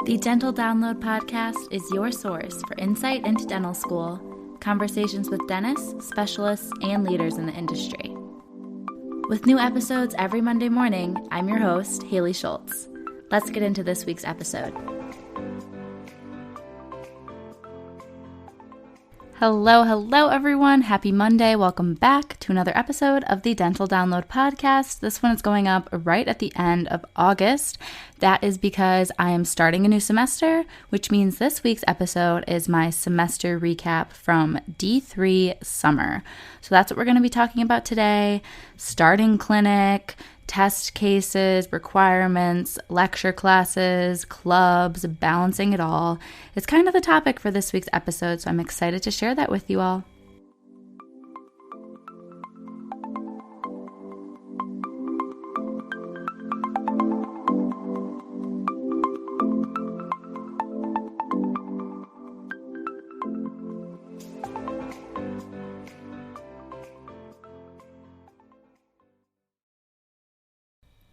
The Dental Download podcast is your source for insight into dental school, conversations with dentists, specialists, and leaders in the industry. With new episodes every Monday morning, I'm your host, Haley Schultz. Let's get into this week's episode. Hello everyone. Happy Monday. Welcome back to another episode of the Dental Download podcast. This one is going up right at the end of August. That is because I am starting a new semester, which means this week's episode is my semester recap from D3 summer. So that's what we're going to be talking about today. Starting clinic, test cases, requirements, lecture classes, clubs, balancing it all. It's kind of the topic for this week's episode, so I'm excited to share that with you all.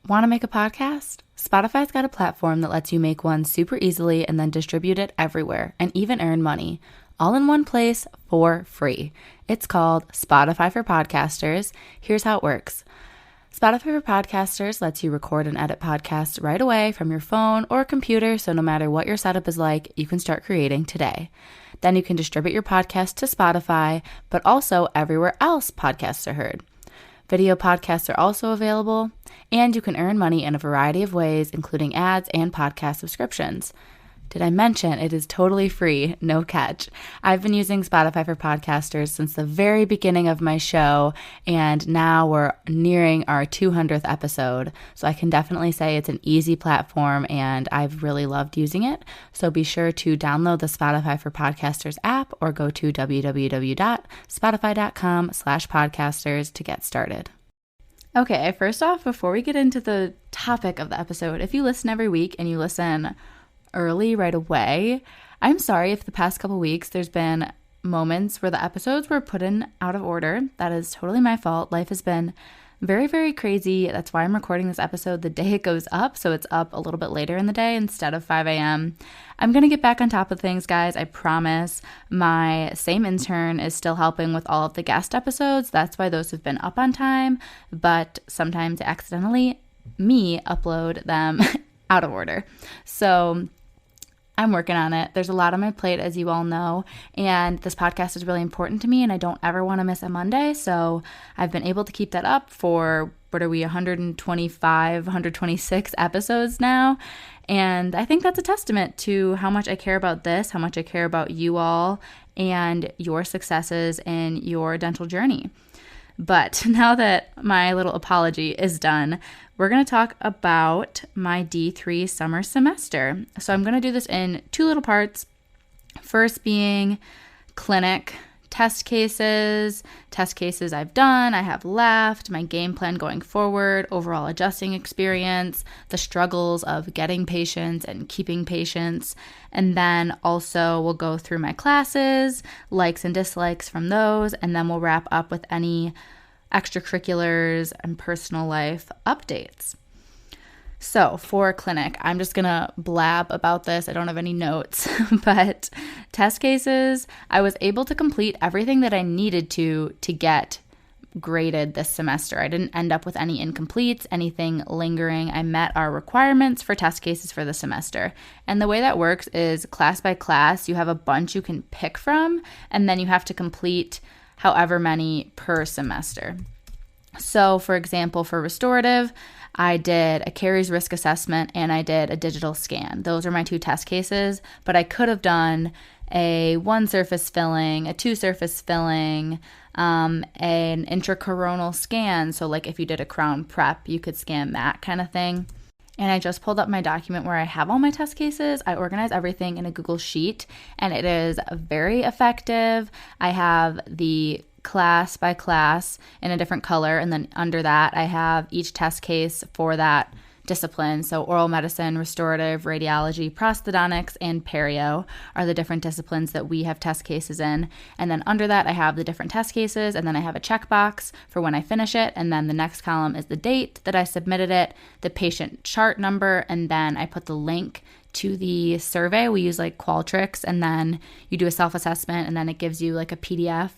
Want to make a podcast? Spotify's got a platform that lets you make one super easily and then distribute it everywhere and even earn money, all in one place for free. It's called Spotify for Podcasters. Here's how it works. Spotify for Podcasters lets you record and edit podcasts right away from your phone or computer, so no matter what your setup is like, you can start creating today. Then you can distribute your podcast to Spotify, but also everywhere else podcasts are heard. Video podcasts are also available, and you can earn money in a variety of ways, including ads and podcast subscriptions. Did I mention it is totally free? No catch. I've been using Spotify for Podcasters since the very beginning of my show, and now we're nearing our 200th episode. So I can definitely say it's an easy platform, and I've really loved using it. So be sure to download the Spotify for Podcasters app or go to www.spotify.com/podcasters to get started. Okay, first off, before we get into the topic of the episode, if you listen every week and you listen early right away, I'm sorry if the past couple weeks there's been moments where the episodes were put in out of order. That is totally my fault. Life has been very, very crazy. That's why I'm recording this episode the day it goes up, so it's up a little bit later in the day instead of 5 a.m. I'm going to get back on top of things, guys. I promise. My same intern is still helping with all of the guest episodes. That's why those have been up on time, but sometimes accidentally me upload them out of order. So I'm working on it. There's a lot on my plate, as you all know, and this podcast is really important to me, and I don't ever want to miss a Monday, so I've been able to keep that up for, 125, 126 episodes now, and I think that's a testament to how much I care about this, how much I care about you all, and your successes in your dental journey. But now that my little apology is done, we're going to talk about my D3 summer semester. So I'm going to do this in two little parts. First being clinic, test cases I've done, I have left, my game plan going forward, overall adjusting experience, the struggles of getting patients and keeping patients, and then also we'll go through my classes, likes and dislikes from those, and then we'll wrap up with any extracurriculars and personal life updates. So for clinic, I'm just going to blab about this. I don't have any notes, but test cases, I was able to complete everything that I needed to get graded this semester. I didn't end up with any incompletes, anything lingering. I met our requirements for test cases for the semester. And the way that works is class by class, you have a bunch you can pick from, and then you have to complete however many per semester. So for example, for restorative, I did a caries risk assessment and I did a digital scan. Those are my two test cases, but I could have done a 1 surface filling, a 2 surface filling, an intracoronal scan. So like if you did a crown prep, you could scan that kind of thing. And I just pulled up my document where I have all my test cases. I organize everything in a Google Sheet, and it is very effective. I have the class by class in a different color, and then under that I have each test case for that disciplines. So oral medicine, restorative, radiology, prosthodontics, and perio are the different disciplines that we have test cases in. And then under that, I have the different test cases, and then I have a checkbox for when I finish it. And then the next column is the date that I submitted it, the patient chart number, and then I put the link to the survey. We use like Qualtrics, and then you do a self-assessment, and then it gives you like a PDF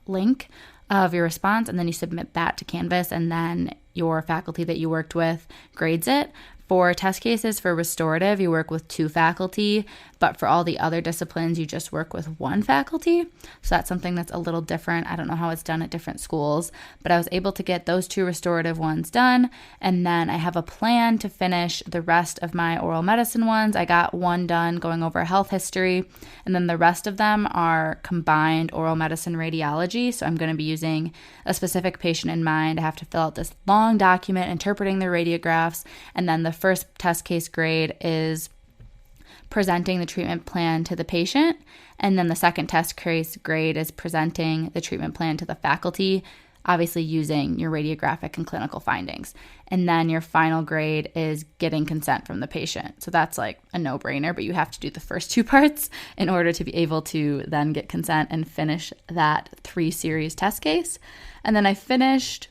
link of your response, and then you submit that to Canvas, and then your faculty that you worked with grades it. For test cases for restorative, you work with 2 faculty, but for all the other disciplines, you just work with 1 faculty. So that's something that's a little different. I don't know how it's done at different schools, but I was able to get those 2 restorative ones done. And then I have a plan to finish the rest of my oral medicine ones. I got 1 done going over health history, and then the rest of them are combined oral medicine radiology. So I'm going to be using a specific patient in mind. I have to fill out this long document interpreting their radiographs, and then the first test case grade is presenting the treatment plan to the patient, and then the second test case grade is presenting the treatment plan to the faculty, obviously using your radiographic and clinical findings. And then your final grade is getting consent from the patient. So that's like a no-brainer, but you have to do the first 2 parts in order to be able to then get consent and finish that 3-series test case. And then I finished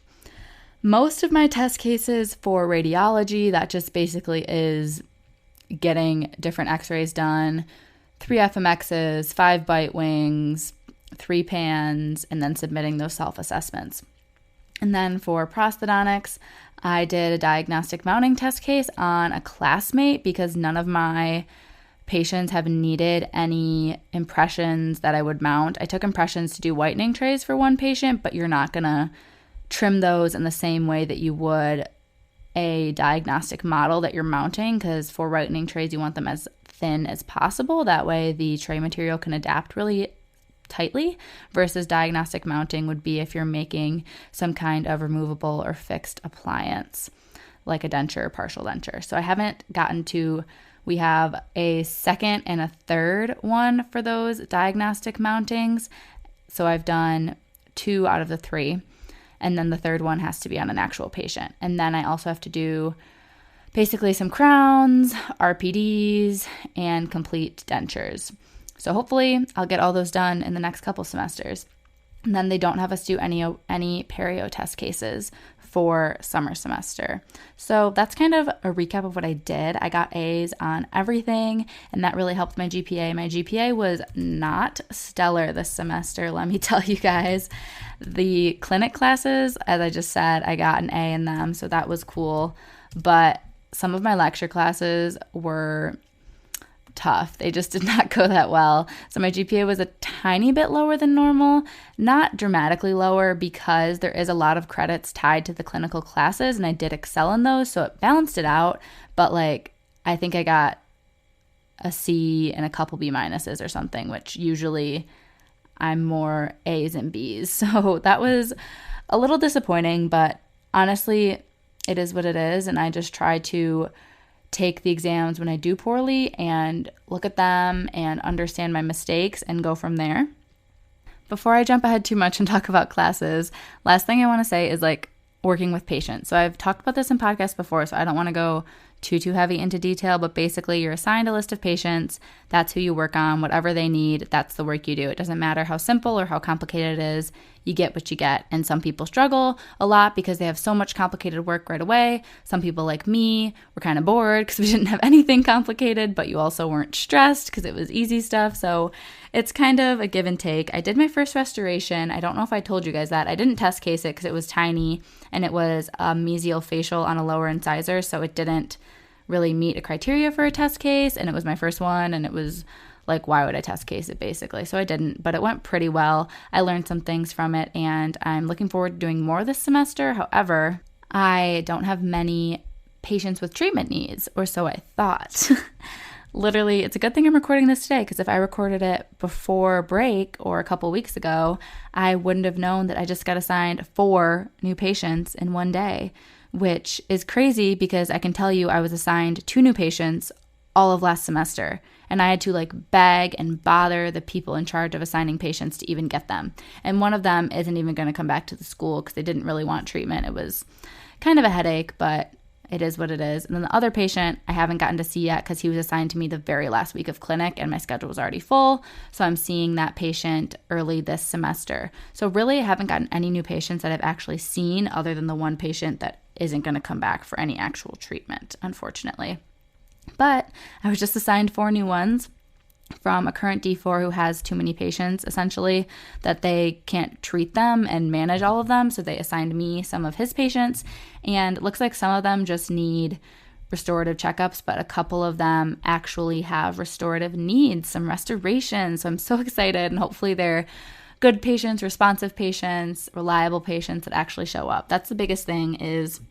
most of my test cases for radiology. That just basically is getting different x-rays done, 3 FMXs, 5 bite wings, 3 pans, and then submitting those self-assessments. And then for prosthodontics, I did a diagnostic mounting test case on a classmate because none of my patients have needed any impressions that I would mount. I took impressions to do whitening trays for 1 patient, but you're not going to trim those in the same way that you would a diagnostic model that you're mounting, because for whitening trays, you want them as thin as possible. That way the tray material can adapt really tightly, versus diagnostic mounting would be if you're making some kind of removable or fixed appliance, like a denture or partial denture. So I haven't gotten to, we have a second and a third one for those diagnostic mountings. So I've done 2 out of the 3. And then the third one has to be on an actual patient. And then I also have to do basically some crowns, RPDs, and complete dentures. So hopefully I'll get all those done in the next couple semesters. And then they don't have us do any perio test cases for summer semester. So that's kind of a recap of what I did. I got A's on everything, and that really helped my GPA. My GPA was not stellar this semester, let me tell you guys. The clinic classes, as I just said, I got an A in them, so that was cool. But some of my lecture classes were tough. They just did not go that well. So my GPA was a tiny bit lower than normal, not dramatically lower, because there is a lot of credits tied to the clinical classes, and I did excel in those, so it balanced it out. But like, I think I got a C and a couple B minuses or something, which usually I'm more A's and B's. So that was a little disappointing, but honestly, it is what it is, and I just try to take the exams when I do poorly and look at them and understand my mistakes and go from there. Before I jump ahead too much and talk about classes, last thing I want to say is like working with patients. So I've talked about this in podcasts before, so I don't want to go too heavy into detail, but basically you're assigned a list of patients. That's who you work on. Whatever they need, that's the work you do. It doesn't matter how simple or how complicated it is. You get what you get. And some people struggle a lot because they have so much complicated work right away. Some people like me were kind of bored because we didn't have anything complicated, but you also weren't stressed because it was easy stuff. So it's kind of a give and take. I did my first restoration. I don't know if I told you guys that. I didn't test case it because it was tiny, and it was a mesial facial on a lower incisor, so it didn't really meet a criteria for a test case, and it was my first one, and it was like, why would I test case it, basically? So I didn't, but it went pretty well. I learned some things from it, and I'm looking forward to doing more this semester. However, I don't have many patients with treatment needs, or so I thought. Literally, it's a good thing I'm recording this today, because if I recorded it before break or a couple weeks ago, I wouldn't have known that I just got assigned 4 new patients in one day, which is crazy because I can tell you I was assigned 2 new patients all of last semester, and I had to like beg and bother the people in charge of assigning patients to even get them. And one of them isn't even going to come back to the school because they didn't really want treatment. It was kind of a headache, but it is what it is. And then the other patient I haven't gotten to see yet because he was assigned to me the very last week of clinic and my schedule was already full. So I'm seeing that patient early this semester. So really I haven't gotten any new patients that I've actually seen other than the one patient that isn't going to come back for any actual treatment, unfortunately. But I was just assigned 4 new ones from a current D4 who has too many patients, essentially, that they can't treat them and manage all of them. So they assigned me some of his patients, and it looks like some of them just need restorative checkups, but a couple of them actually have restorative needs, some restoration. So I'm so excited, and hopefully they're good patients, responsive patients, reliable patients that actually show up. That's the biggest thing, is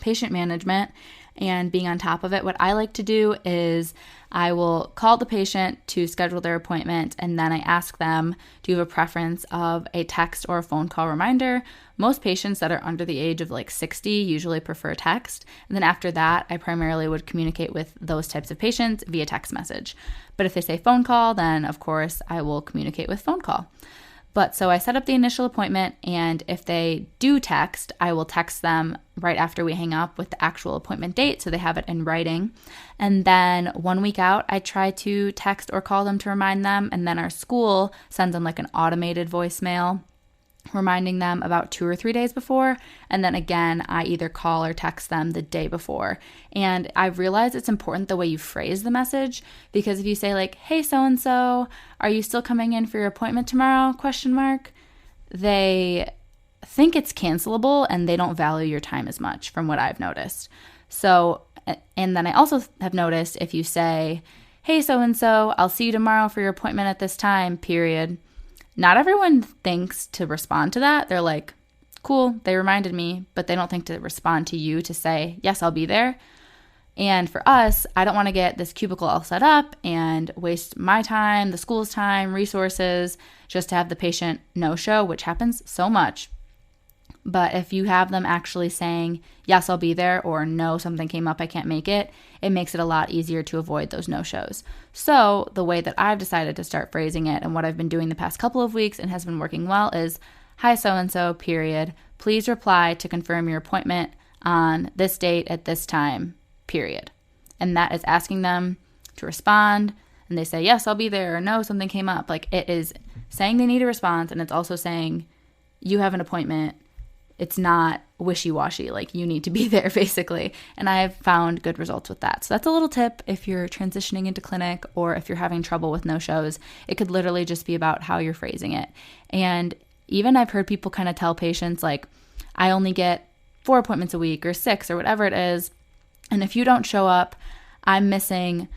patient management and being on top of it. What I like to do is I will call the patient to schedule their appointment, and then I ask them, do you have a preference of a text or a phone call reminder? Most patients that are under the age of like 60 usually prefer text. And then after that, I primarily would communicate with those types of patients via text message. But if they say phone call, then of course I will communicate with phone call. But so I set up the initial appointment, and if they do text, I will text them right after we hang up with the actual appointment date so they have it in writing. And then 1 week out, I try to text or call them to remind them, and then our school sends them like an automated voicemail reminding them about 2 or 3 days before. And then again, I either call or text them the day before. And I've realized it's important the way you phrase the message, because if you say like, hey, so-and-so, are you still coming in for your appointment tomorrow? ? They think it's cancelable and they don't value your time as much, from what I've noticed. So, and then I also have noticed if you say, hey, so-and-so, I'll see you tomorrow for your appointment at this time, period. Not everyone thinks to respond to that. They're like, cool, they reminded me, but they don't think to respond to you to say, yes, I'll be there. And for us, I don't want to get this cubicle all set up and waste my time, the school's time, resources, just to have the patient no-show, which happens so much. But if you have them actually saying, yes, I'll be there, or no, something came up, I can't make it, it makes it a lot easier to avoid those no-shows. So the way that I've decided to start phrasing it, and what I've been doing the past couple of weeks and has been working well, is, hi, so-and-so, period. Please reply to confirm your appointment on this date at this time, period. And that is asking them to respond, and they say, yes, I'll be there, or no, something came up. Like, it is saying they need a response, and it's also saying you have an appointment. It's not wishy-washy, like you need to be there, basically. And I've found good results with that. So that's a little tip if you're transitioning into clinic, or if you're having trouble with no-shows. It could literally just be about how you're phrasing it. And even I've heard people kind of tell patients, like, I only get 4 appointments a week or 6 or whatever it is. And if you don't show up, I'm missing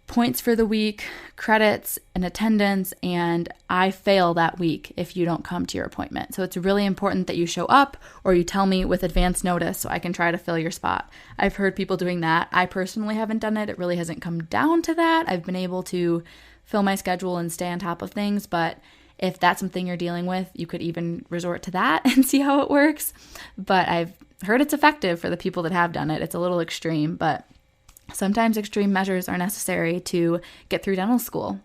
points for the week, credits, and attendance, and I fail that week if you don't come to your appointment. So it's really important that you show up, or you tell me with advance notice so I can try to fill your spot. I've heard people doing that. I personally haven't done it. It really hasn't come down to that. I've been able to fill my schedule and stay on top of things, but if that's something you're dealing with, you could even resort to that and see how it works. But I've heard it's effective for the people that have done it. It's a little extreme, but sometimes extreme measures are necessary to get through dental school.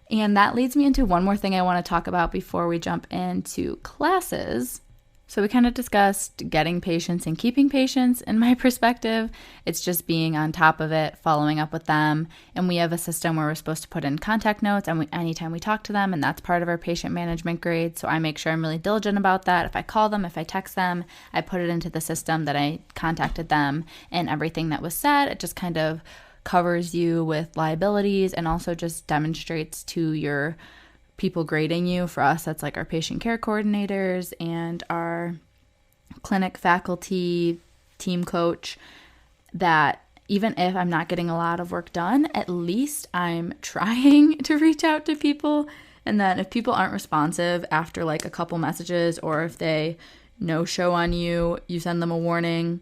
And that leads me into one more thing I want to talk about before we jump into classes. So we kind of discussed getting patients and keeping patients. In my perspective, it's just being on top of it, following up with them. And we have a system where we're supposed to put in contact notes anytime we talk to them, and that's part of our patient management grade. So I make sure I'm really diligent about that. If I call them, if I text them, I put it into the system that I contacted them, and everything that was said, it just kind of covers you with liabilities, and also just demonstrates to your people grading you. For us, that's like our patient care coordinators and our clinic faculty, team coach, that even if I'm not getting a lot of work done, at least I'm trying to reach out to people. And then if people aren't responsive after like a couple messages, or if they no show on you, you send them a warning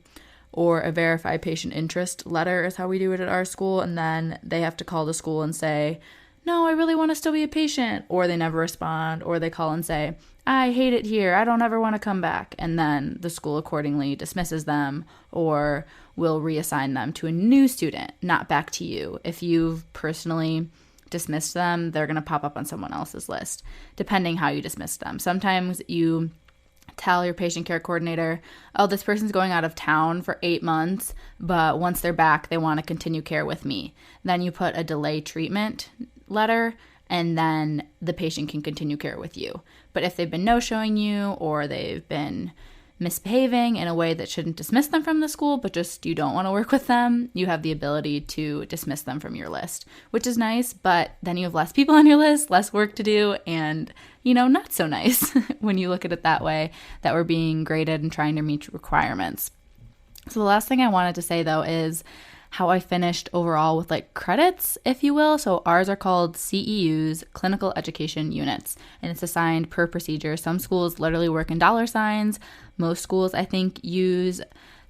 or a verified patient interest letter is how we do it at our school. And then they have to call the school and say, no, I really want to still be a patient, or they never respond, or they call and say, I hate it here, I don't ever want to come back, and then the school accordingly dismisses them or will reassign them to a new student, not back to you. If you've personally dismissed them, they're going to pop up on someone else's list, depending how you dismissed them. Sometimes you tell your patient care coordinator, oh, this person's going out of town for 8 months, but once they're back, they want to continue care with me. Then you put a delay treatment letter, and then the patient can continue care with you. But if they've been no-showing you, or they've been misbehaving in a way that shouldn't dismiss them from the school, but just you don't want to work with them, you have the ability to dismiss them from your list, which is nice, but then you have less people on your list, less work to do, and, not so nice when you look at it that way, that we're being graded and trying to meet requirements. So the last thing I wanted to say, though, is how I finished overall with credits, if you will. So ours are called CEUs, Clinical Education Units, and it's assigned per procedure. Some schools literally work in dollar signs. Most schools, I think, use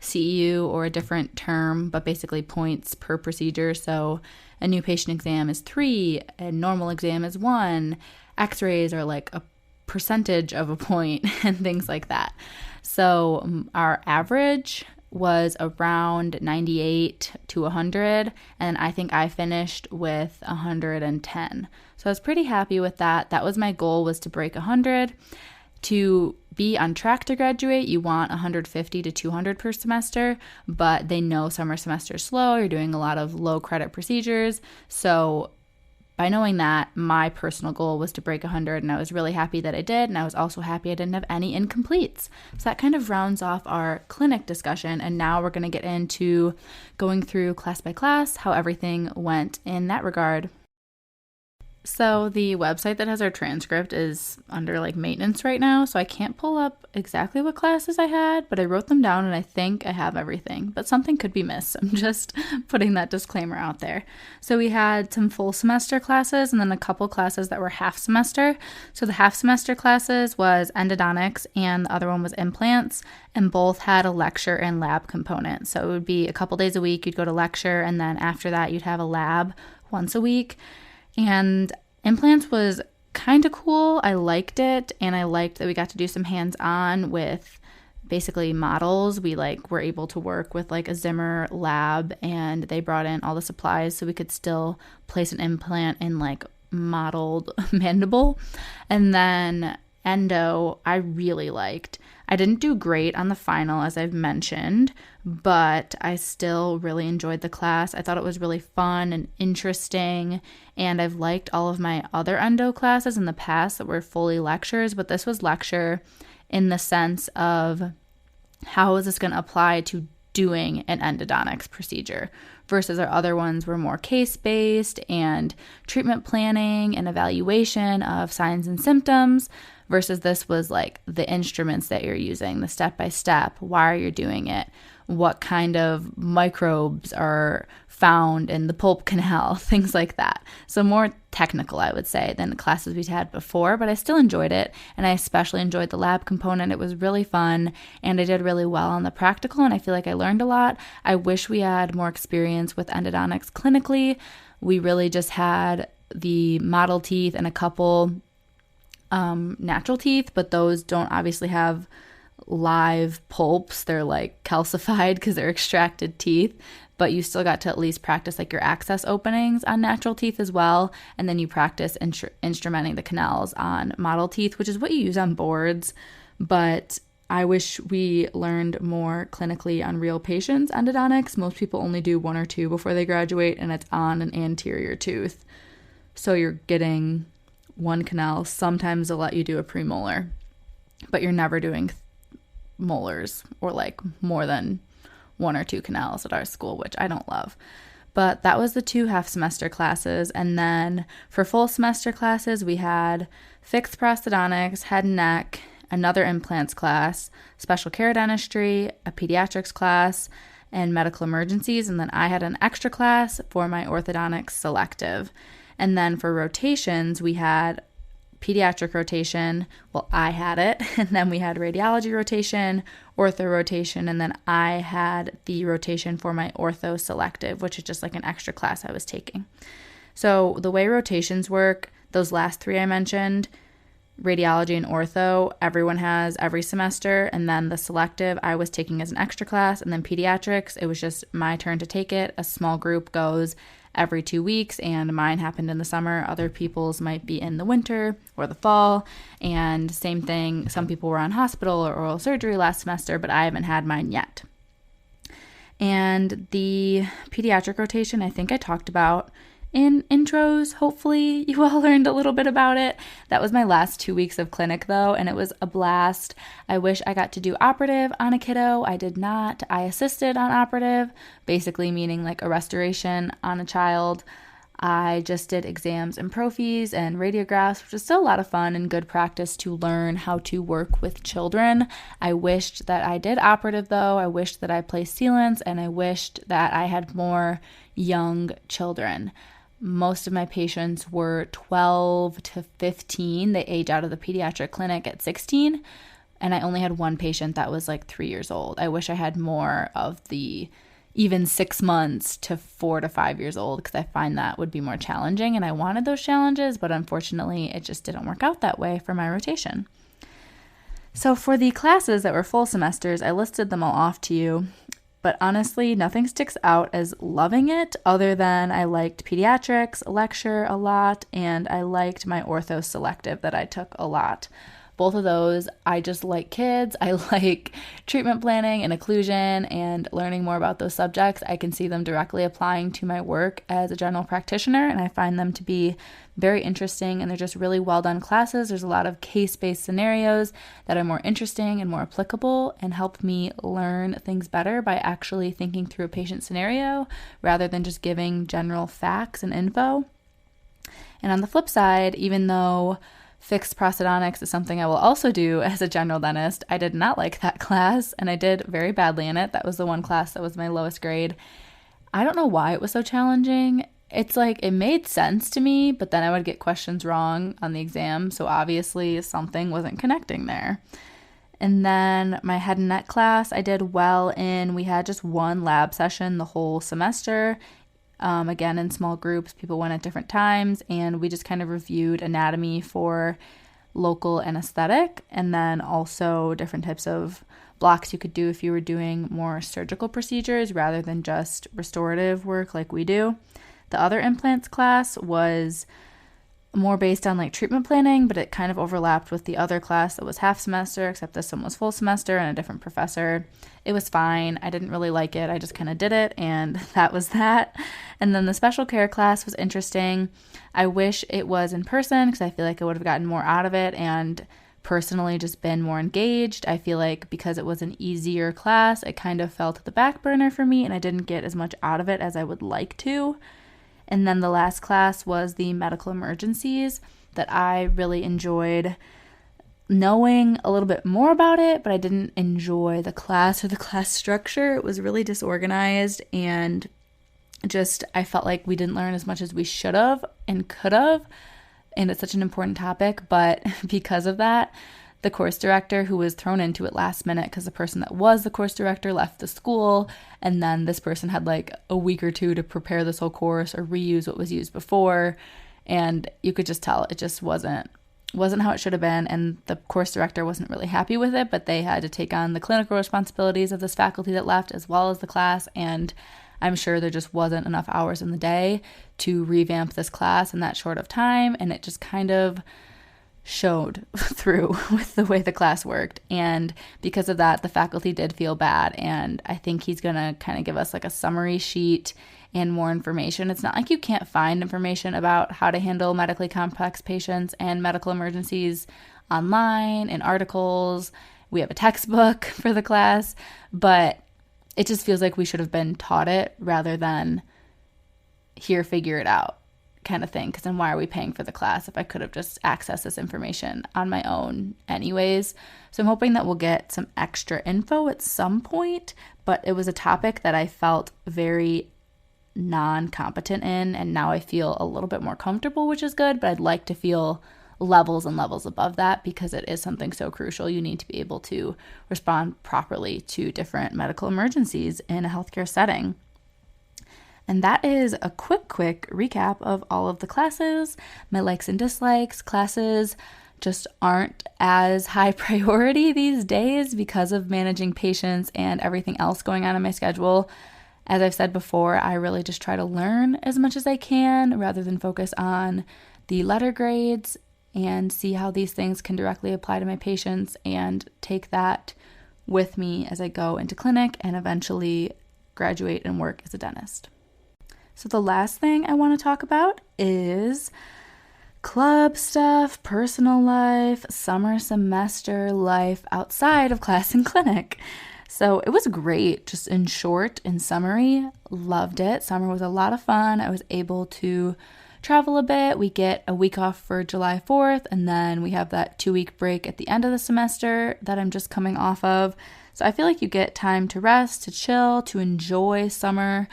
CEU or a different term, but basically points per procedure. So a new patient exam is 3, a normal exam is 1, x-rays are a percentage of a point, and things like that. So our average was around 98 to 100, and I think I finished with 110. So I was pretty happy with that. That was my goal, was to break 100. To be on track to graduate, you want 150 to 200 per semester, but they know summer semester is slow. You're doing a lot of low credit procedures. So by knowing that, my personal goal was to break 100, and I was really happy that I did, and I was also happy I didn't have any incompletes. So that kind of rounds off our clinic discussion, and now we're going to get into going through class by class, how everything went in that regard. So the website that has our transcript is under maintenance right now, so I can't pull up exactly what classes I had, but I wrote them down and I think I have everything, but something could be missed. I'm just putting that disclaimer out there. So we had some full semester classes and then a couple classes that were half semester. So the half semester classes was endodontics and the other one was implants, and both had a lecture and lab component. So it would be a couple days a week, you'd go to lecture, and then after that you'd have a lab once a week. And implants was kind of cool. I liked it, and I liked that we got to do some hands-on with basically models. We were able to work with a Zimmer lab, and they brought in all the supplies so we could still place an implant in modeled mandible. And then endo, I really liked. I didn't do great on the final, as I've mentioned, but I still really enjoyed the class. I thought it was really fun and interesting, and I've liked all of my other endo classes in the past that were fully lectures, but this was lecture in the sense of how is this going to apply to doing an endodontics procedure, versus our other ones were more case-based and treatment planning and evaluation of signs and symptoms, versus this was the instruments that you're using, the step-by-step, why you're doing it, what kind of microbes are found in the pulp canal, things like that. So more technical, I would say, than the classes we'd had before, but I still enjoyed it, and I especially enjoyed the lab component. It was really fun, and I did really well on the practical, and I feel like I learned a lot. I wish we had more experience with endodontics clinically. We really just had the model teeth and a couple natural teeth, but those don't obviously have live pulps. They're calcified because they're extracted teeth, but you still got to at least practice your access openings on natural teeth as well, and then you practice instrumenting the canals on model teeth, which is what you use on boards. But I wish we learned more clinically on real patients endodontics. Most people only do 1 or 2 before they graduate, and it's on an anterior tooth, so you're getting 1 canal. Sometimes they'll let you do a premolar, but you're never doing molars or more than 1 or 2 canals at our school, which I don't love. But that was the 2 half semester classes. And then for full semester classes, we had fixed prosthodontics, head and neck, another implants class, special care dentistry, a pediatrics class, and medical emergencies. And then I had an extra class for my orthodontics selective. And then for rotations, we had pediatric rotation. Well, I had it. And then we had radiology rotation, ortho rotation, and then I had the rotation for my ortho selective, which is just an extra class I was taking. So the way rotations work, those last 3 I mentioned, radiology and ortho, everyone has every semester, and then the selective I was taking as an extra class, and then pediatrics, it was just my turn to take it. A small group goes every 2 weeks, and mine happened in the summer. Other people's might be in the winter or the fall, and same thing, some people were on hospital or oral surgery last semester, but I haven't had mine yet. And the pediatric rotation, I think I talked about in intros. Hopefully you all learned a little bit about it. That was my last 2 weeks of clinic though, and it was a blast. I wish I got to do operative on a kiddo. I did not. I assisted on operative, basically meaning like a restoration on a child. I just did exams and prophies and radiographs, which is still a lot of fun and good practice to learn how to work with children. I wished that I did operative though. I wished that I placed sealants, and I wished that I had more young children. Most of my patients were 12 to 15. They age out of the pediatric clinic at 16, and I only had one patient that was like 3 years old. I wish I had more of the even 6 months to 4 to 5 years old, because I find that would be more challenging, and I wanted those challenges, but unfortunately it just didn't work out that way for my rotation. So for the classes that were full semesters, I listed them all off to you, but honestly nothing sticks out as loving it other than I liked pediatrics lecture a lot, and I liked my ortho selective that I took a lot. Both of those, I just like kids. I like treatment planning and occlusion and learning more about those subjects. I can see them directly applying to my work as a general practitioner, and I find them to be very interesting, and they're just really well done classes. There's a lot of case-based scenarios that are more interesting and more applicable and help me learn things better by actually thinking through a patient scenario rather than just giving general facts and info. And on the flip side, even though fixed prosthodontics is something I will also do as a general dentist, I did not like that class, and I did very badly in it. That was the one class that was my lowest grade. I don't know why it was so challenging. It's like it made sense to me, but then I would get questions wrong on the exam, so obviously something wasn't connecting there. And then my head and neck class, I did well in. We had just one lab session the whole semester. Again, in small groups, people went at different times, and we just kind of reviewed anatomy for local anesthetic, and then also different types of blocks you could do if you were doing more surgical procedures rather than just restorative work like we do. The other implants class was more based on like treatment planning, but it kind of overlapped with the other class that was half semester, except this one was full semester and a different professor. It was fine. I didn't really like it. I just kind of did it, and that was that. And then the special care class was interesting. I wish it was in person because I feel like I would have gotten more out of it and personally just been more engaged. I feel like because it was an easier class, it kind of fell to the back burner for me, and I didn't get as much out of it as I would like to. And then the last class was the medical emergencies that I really enjoyed knowing a little bit more about it, but I didn't enjoy the class or the class structure. It was really disorganized, and just I felt like we didn't learn as much as we should have and could have, and it's such an important topic. But because of that, the course director, who was thrown into it last minute because the person that was the course director left the school, and then this person had like a week or two to prepare this whole course or reuse what was used before, and you could just tell it just wasn't how it should have been, and the course director wasn't really happy with it, but they had to take on the clinical responsibilities of this faculty that left as well as the class, and I'm sure there just wasn't enough hours in the day to revamp this class in that short of time, and it just kind of showed through with the way the class worked. And because of that, the faculty did feel bad, and I think he's gonna kind of give us like a summary sheet and more information. It's not like you can't find information about how to handle medically complex patients and medical emergencies online in articles. We have a textbook for the class, but it just feels like we should have been taught it rather than here, figure it out kind of thing, because then why are we paying for the class if I could have just accessed this information on my own anyways? So I'm hoping that we'll get some extra info at some point, but it was a topic that I felt very non-competent in, and now I feel a little bit more comfortable, which is good, but I'd like to feel levels and levels above that because it is something so crucial. You need to be able to respond properly to different medical emergencies in a healthcare setting. And that is a quick recap of all of the classes, my likes and dislikes. Classes just aren't as high priority these days because of managing patients and everything else going on in my schedule. As I've said before, I really just try to learn as much as I can rather than focus on the letter grades and see how these things can directly apply to my patients and take that with me as I go into clinic and eventually graduate and work as a dentist. So the last thing I want to talk about is club stuff, personal life, summer semester life outside of class and clinic. So it was great, just in short, in summary, loved it. Summer was a lot of fun. I was able to travel a bit. We get a week off for July 4th, and then we have that 2-week break at the end of the semester that I'm just coming off of. So I feel like you get time to rest, to chill, to enjoy summer,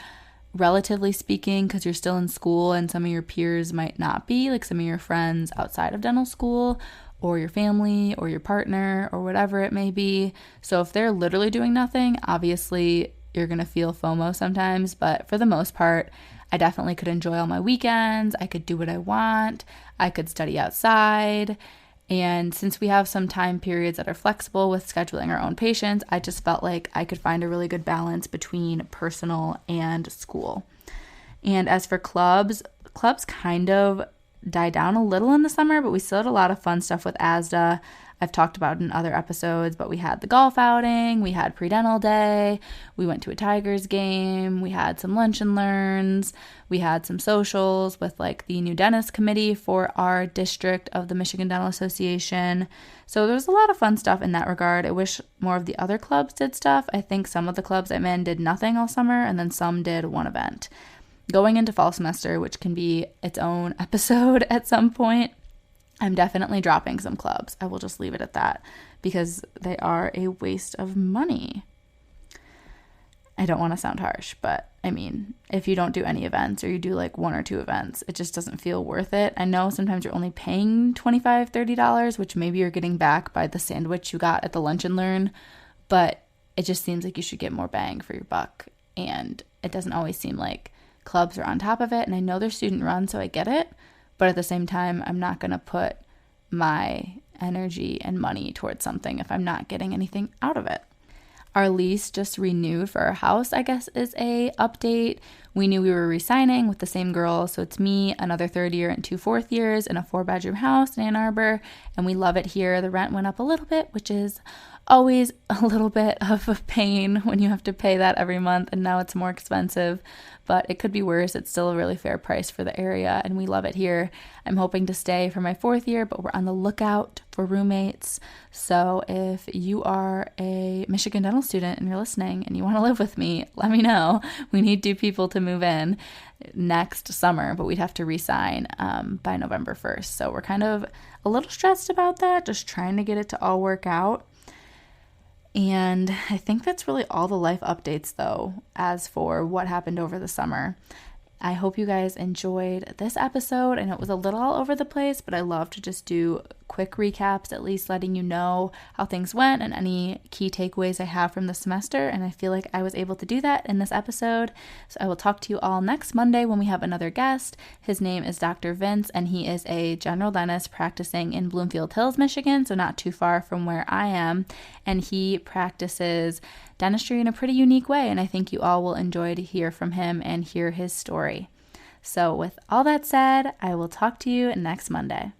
relatively speaking, because you're still in school and some of your peers might not be, like some of your friends outside of dental school or your family or your partner or whatever it may be. So if they're literally doing nothing, obviously you're going to feel FOMO sometimes, but for the most part, I definitely could enjoy all my weekends. I could do what I want. I could study outside. And since we have some time periods that are flexible with scheduling our own patients, I just felt like I could find a really good balance between personal and school. And as for clubs kind of died down a little in the summer, but we still had a lot of fun stuff with ASDA. I've talked about in other episodes, but we had the golf outing, we had pre-dental day, we went to a Tigers game, we had some lunch and learns, we had some socials with like the new dentist committee for our district of the Michigan Dental Association. So there was a lot of fun stuff in that regard. I wish more of the other clubs did stuff. I think some of the clubs I'm in did nothing all summer, and then some did one event. Going into fall semester, which can be its own episode at some point, I'm definitely dropping some clubs. I will just leave it at that because they are a waste of money. I don't want to sound harsh, but I mean, if you don't do any events or you do like 1 or 2 events, it just doesn't feel worth it. I know sometimes you're only paying $25, $30, which maybe you're getting back by the sandwich you got at the Lunch and Learn, but it just seems like you should get more bang for your buck. And it doesn't always seem like clubs are on top of it. And I know they're student run, so I get it. But at the same time, I'm not going to put my energy and money towards something if I'm not getting anything out of it. Our lease just renewed for our house, I guess, is a update. We knew we were re-signing with the same girl, so it's me, another 3rd year and 2 4th years in a 4-bedroom house in Ann Arbor, and we love it here. The rent went up a little bit, which is always a little bit of a pain when you have to pay that every month, and now it's more expensive, but it could be worse. It's still a really fair price for the area, and we love it here. I'm hoping to stay for my 4th year, but we're on the lookout for roommates. So if you are a Michigan dental student and you're listening and you want to live with me, let me know. We need 2 people to move in next summer, but we'd have to re-sign by November 1st. So we're kind of a little stressed about that, just trying to get it to all work out. And I think that's really all the life updates, though, as for what happened over the summer. I hope you guys enjoyed this episode. I know it was a little all over the place, but I love to just do quick recaps, at least letting you know how things went and any key takeaways I have from the semester. And I feel like I was able to do that in this episode. So I will talk to you all next Monday when we have another guest. His name is Dr. Vince, and he is a general dentist practicing in Bloomfield Hills, Michigan, so not too far from where I am. And he practices dentistry in a pretty unique way, and I think you all will enjoy to hear from him and hear his story. So with all that said, I will talk to you next Monday.